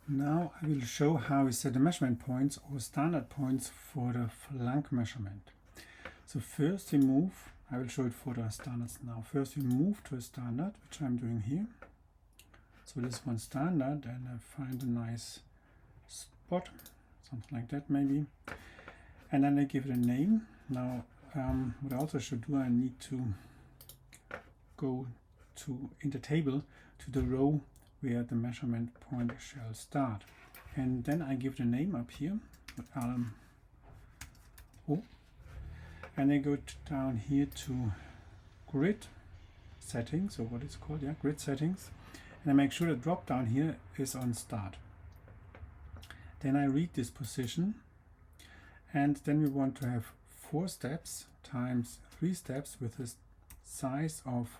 Now I will show how we set the measurement points or standard points for the flank measurement. So first we move, I will show it for the standards now. First we move to a standard, which I'm doing here. So this one standard, and I find a nice spot, something like that maybe. And then I give it a name. Now what I also should do, I need to go in the table to the row where the measurement point shall start. And then I give the name up here, O. And I go down here to grid settings, or what it's called, yeah, grid settings. And I make sure the drop down here is on start. Then I read this position, and then we want to have 4 steps times 3 steps with a size of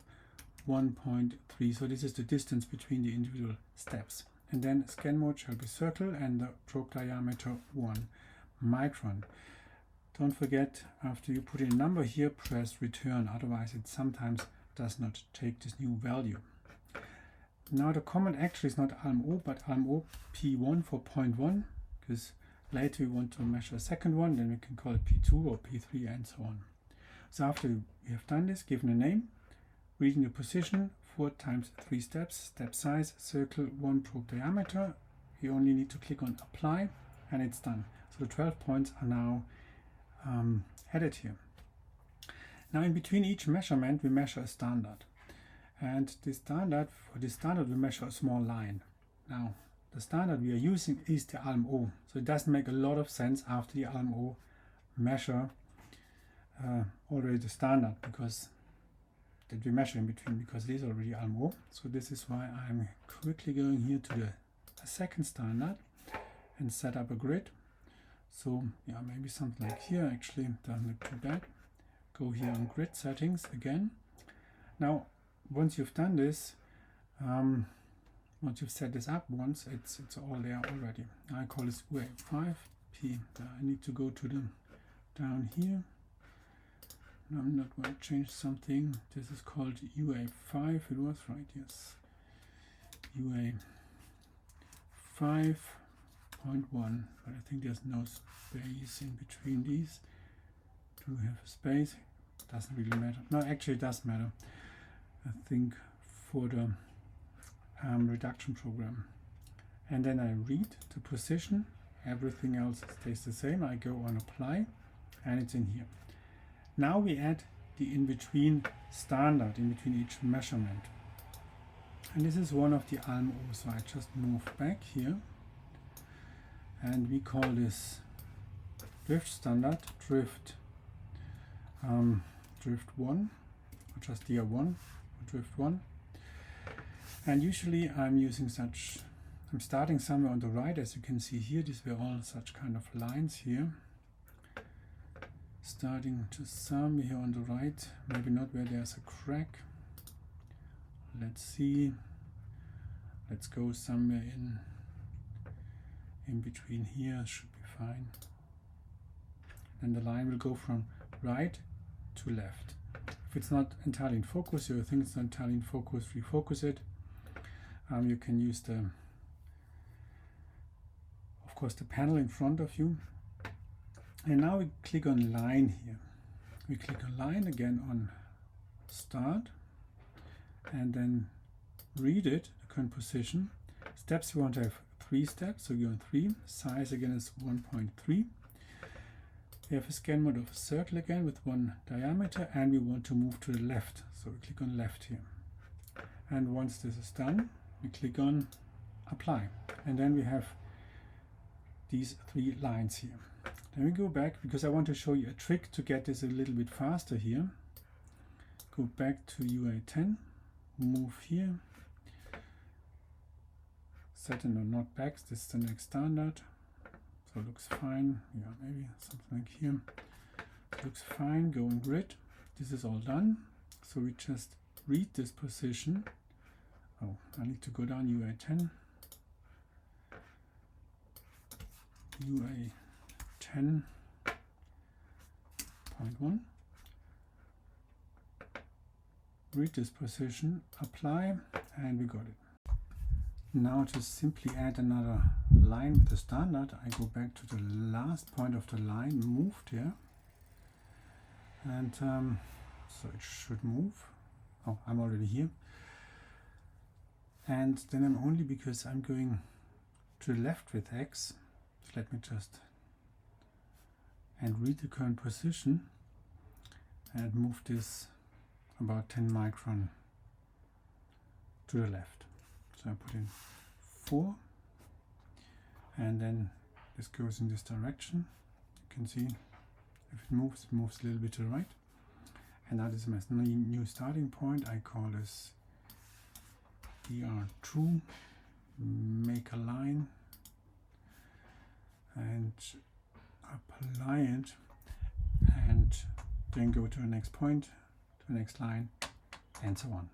1.3. So this is the distance between the individual steps. And then scan mode shall be circle and the probe diameter 1 micron. Don't forget, after you put in a number here, press return, otherwise it sometimes does not take this new value. Now the command actually is not ALM-O, but ALM-O P1 for 0.1, because later we want to measure a second one, then we can call it P2 or P3 and so on. So after we have done this, given a name, reading the position, 4 times 3 steps, step size, circle 1 probe diameter, you only need to click on apply and it's done. So the 12 points are now added here. Now in between each measurement we measure a standard, and for this standard we measure a small line. Now the standard we are using is the ALM-O, so it doesn't make a lot of sense after the ALM-O measure already the standard because that we measure in between, because it is already ALM-O. So this is why I'm quickly going here to the second standard and set up a grid. So yeah, maybe something like here, actually doesn't look too bad. Go here on grid settings again. Now once you've done this, once you've set this up once, it's all there already. I call this UA5 P. I need to go to the down here. I'm not going to change something. This is called UA5. It was right, yes. UA5.1, but I think there's no space in between these. Do we have a space? Doesn't really matter. No, actually it does matter. I think for the reduction program. And then I read the position. Everything else stays the same. I go on apply and it's in here. Now we add the in-between standard, in between each measurement. And this is one of the ALM-O, so I just move back here. And we call this drift standard, drift 1, or just DR1, or drift 1. And usually I'm starting somewhere on the right, as you can see here. These were all such kind of lines here. Starting just somewhere here on the right, maybe not where there's a crack. Let's see. Let's go somewhere in between here, should be fine. And the line will go from right to left. If it's not entirely in focus, you think it's not entirely in focus, refocus it. You can use of course, the panel in front of you. And now we click on line here. We click on line again on start, and then read it, the current position. Steps, we want to have 3 steps, so we go on 3. Size again is 1.3. We have a scan mode of a circle again with 1 diameter, and we want to move to the left, so we click on left here. And once this is done, we click on apply, and then we have these 3 lines here. Then we go back, because I want to show you a trick to get this a little bit faster here. Go back to UA10, move here, set and not back, this is the next standard, so it looks fine. Yeah, maybe something like here. It looks fine, go in grid. This is all done, so we just read this position. Oh, I need to go down UA10, UA10.1, read this position, apply, and we got it. Now to simply add another line with the standard, I go back to the last point of the line, moved here, and so it should move. Oh, I'm already here. And then I'm only, because I'm going to the left with X, so let me just and read the current position and move this about 10 micron to the left. So I put in 4, and then this goes in this direction. You can see if it moves a little bit to the right. And that is my new starting point. I call this DR2, make a line and apply it, and then go to the next point, to the next line, and so on.